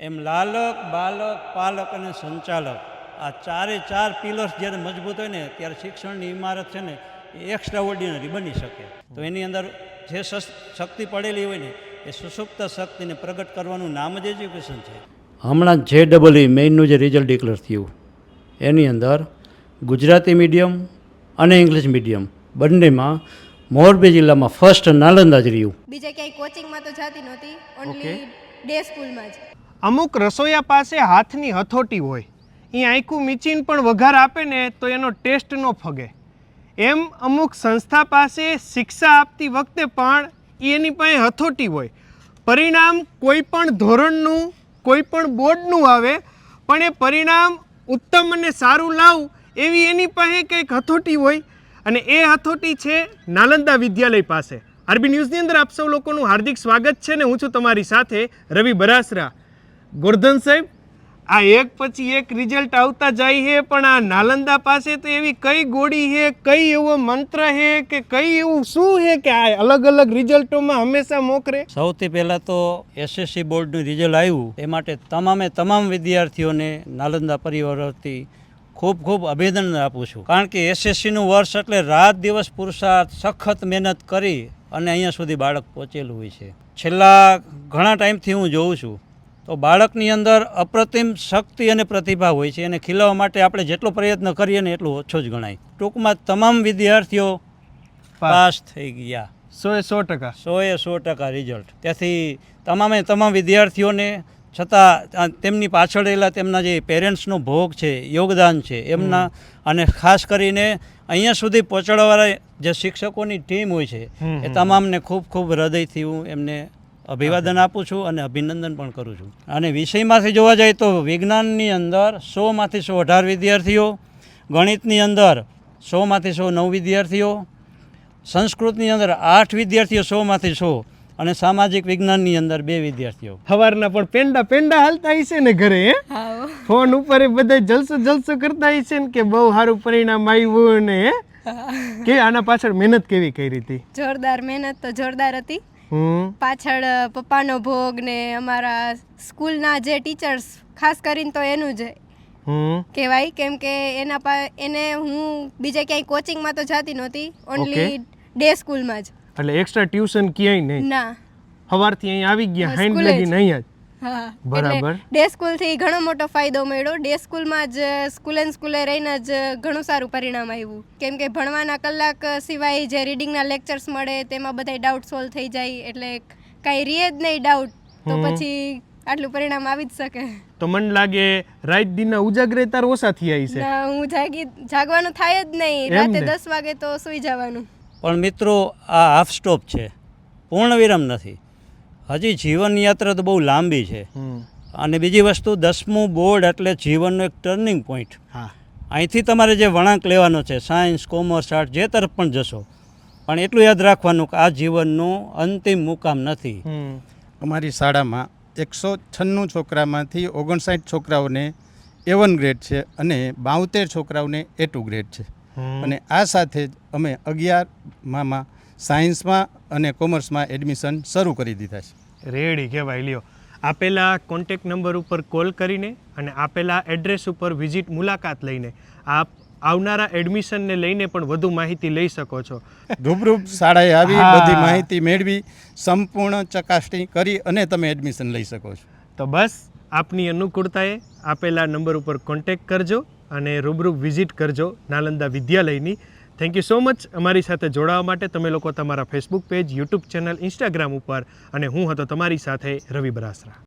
એમ લાલક, બાલક, પાલક અને સંચાલક આ ચાર પિલર્સ જ્યારે મજબૂત હોય ને ત્યારે શિક્ષણની ઇમારત છે ને એ એક્સ્ટ્રા ઓર્ડિનરી બની શકે. તો એની અંદર જે શક્તિ પડેલી હોય ને એ સુષુપ્ત શક્તિને પ્રગટ કરવાનું નામ જ એજ્યુકેશન છે. હમણાં JEE મેઇનનું જે રિઝલ્ટ ડિક્લેર થયું એની અંદર ગુજરાતી મીડિયમ અને ઇંગ્લિશ મીડિયમ બંનેમાં મોરબી જિલ્લામાં ફર્સ્ટ નાલંદા જ રહ્યું. બીજે ક્યાંય કોચિંગમાં તો જાતી નહોતી, ઓનલી ડે સ્કૂલમાં જ. અમુક રસોઈયા પાસે હાથની હથોટી હોય, એ આખું મીચીને પણ વઘાર આપે ને તો એનો ટેસ્ટ ન ફગે. એમ અમુક સંસ્થા પાસે શિક્ષા આપતી વખતે પણ એની પાસે હથોટી હોય. પરિણામ કોઈ પણ ધોરણનું, કોઈ પણ બોર્ડનું આવે, પણ એ પરિણામ ઉત્તમ અને સારું લાવું એવી એની પાસે કંઈક હથોટી હોય, અને એ હથોટી છે નાલંદા વિદ્યાલય પાસે. આરબી ન્યૂઝની અંદર આપ સૌ લોકોનું હાર્દિક સ્વાગત છે ને હું છું તમારી સાથે રવિ બરાસરા. ગોરધન સાહેબ, આ એક પછી એક રિઝલ્ટ આવતા જાય છે, પણ આ નાલંદા પાસે તો એવી કઈ ગોળી છે, કઈ એવો મંત્ર છે કે કઈ એવું શું છે કે આ અલગ અલગ રિઝલ્ટોમાં હંમેશા મોખરે? સૌથી પહેલાં તો SSC બોર્ડનું રિઝલ્ટ આવ્યું એ માટે તમામ વિદ્યાર્થીઓને નાલંદા પરિવાર વતી ખૂબ ખૂબ અભિનંદન આપું છું. કારણ કે SSCનું વર્ષ એટલે રાત દિવસ પુરુષાર્થ, સખત મહેનત કરી અને અહીંયા સુધી બાળક પહોંચેલું હોય છે. છેલ્લા ઘણા ટાઈમથી હું જોઉં છું તો બાળકની અંદર અપ્રતિમ શક્તિ અને પ્રતિભા હોય છે, અને ખીલવવા માટે આપણે જેટલો પ્રયત્ન કરીએ ને એટલું ઓછો જ ગણાય. ટૂંકમાં તમામ વિદ્યાર્થીઓ પાસ થઈ ગયા, 100% 100% રિઝલ્ટ. ત્યાંથી તમામ વિદ્યાર્થીઓને છતાં તેમની પાછળ રહેલા તેમના જે પેરેન્ટ્સનો ભોગ છે, યોગદાન છે એમના, અને ખાસ કરીને અહીંયા સુધી પહોંચાડવાવાળા જે શિક્ષકોની ટીમ હોય છે એ તમામને ખૂબ ખૂબ હૃદયથી હું એમને અભિવાદન આપું છું અને અભિનંદન પણ કરું છું. અને વિષયમાંથી જોવા જાય તો વિજ્ઞાનની અંદર 100માંથી 118 વિદ્યાર્થીઓ, ગણિતની અંદર 100માંથી 109 વિદ્યાર્થીઓ, સંસ્કૃતની અંદર 8 વિદ્યાર્થીઓ 100માંથી 100, અને સામાજિક વિજ્ઞાનની અંદર 2 વિદ્યાર્થીઓ. સવારના પણ પેંડા હાલતા હશે ને ઘરે, ફોન ઉપર બધા જલસો કરતા હશે ને કે બહુ સારું પરિણામ આવ્યું ને કે આના પાછળ મહેનત કેવી કરી હતી? જોરદાર મહેનત તો જોરદાર હતી. પાછળ પપ્પાનો ભોગ ને અમારા સ્કૂલના જે ટીચર્સ, ખાસ કરીને તો એનું જ કહેવાય, કેમ કે એને હું બીજે ક્યાંય કોચિંગમાં તો જાતી નહોતી, ઓનલી ડે સ્કૂલમાં જ. એટલે એક્સ્ટ્રા ટ્યુશન ક્યાંય નહીં? ના, સવારથી અહીં આવી ગયા, હાઈન્ડ લગીને અહીંયા જ. હા, બરાબર. ડે સ્કૂલથી ઘણો મોટો ફાયદો મળ્યો. ડે સ્કૂલમાં જ સ્કૂલે રહીને જ ઘણું સારું પરિણામ આવ્યું, કેમ કે ભણવાના કલાક સિવાય જે રીડિંગના લેક્ચર્સ મળે તેમાં બધા ડાઉટ સોલ્વ થઈ જાય, એટલે કાંઈ રહે જ નહીં ડાઉટ, તો પછી આટલું પરિણામ આવી જ શકે. તો મને લાગે રાત દિનના ઉજાગરે તાર ઓછા થયા છે. ના, હું જાગવાનું થાય જ નહીં, રાતે 10 વાગે તો સૂઈ જવાનું. પણ મિત્રો, આ હાફ સ્ટોપ છે, પૂર્ણ વિરામ નથી. હજી જીવન યાત્રા તો બહુ લાંબી છે. અને બીજી વસ્તુ, 10મું બોર્ડ એટલે જીવનનો એક ટર્નિંગ પોઈન્ટ. અહીંથી તમારે જે વળાંક લેવાનો છે, સાયન્સ, કોમર્સ, આર્ટ, જે તરફ પણ જશો, પણ એટલું યાદ રાખવાનું કે આ જીવનનું અંતિમ મુકામ નથી. અમારી શાળામાં 196 છોકરામાંથી 59 છોકરાઓને A1 ગ્રેડ છે અને 72 છોકરાઓને A2 ગ્રેડ છે. અને આ સાથે જ અમે 11માં સાયન્સમાં અને કોમર્સમાં એડમિશન શરૂ કરી દીધા છે. રેડી કહેવાય. લ્યો, આપેલા કોન્ટેક્ટ નંબર ઉપર કોલ કરીને અને આપેલા એડ્રેસ ઉપર વિઝિટ, મુલાકાત લઈને આપ આવનારા એડમિશનને લઈને પણ વધુ માહિતી લઈ શકો છો. રૂબરૂ શાળાએ આવી બધી માહિતી મેળવી, સંપૂર્ણ ચકાસણી કરી અને તમે એડમિશન લઈ શકો છો. તો બસ આપની અનુકૂળતાએ આપેલા નંબર ઉપર કોન્ટેક્ટ કરજો અને રૂબરૂ વિઝિટ કરજો નાલંદા વિદ્યાલયની. થેન્ક યુ સો મચ અમારી સાથે જોડાવા માટે. તમે લોકો તમારા Facebook page, YouTube channel, Instagram ઉપર, અને હું હતો તમારી સાથે રવિ બરાસરા.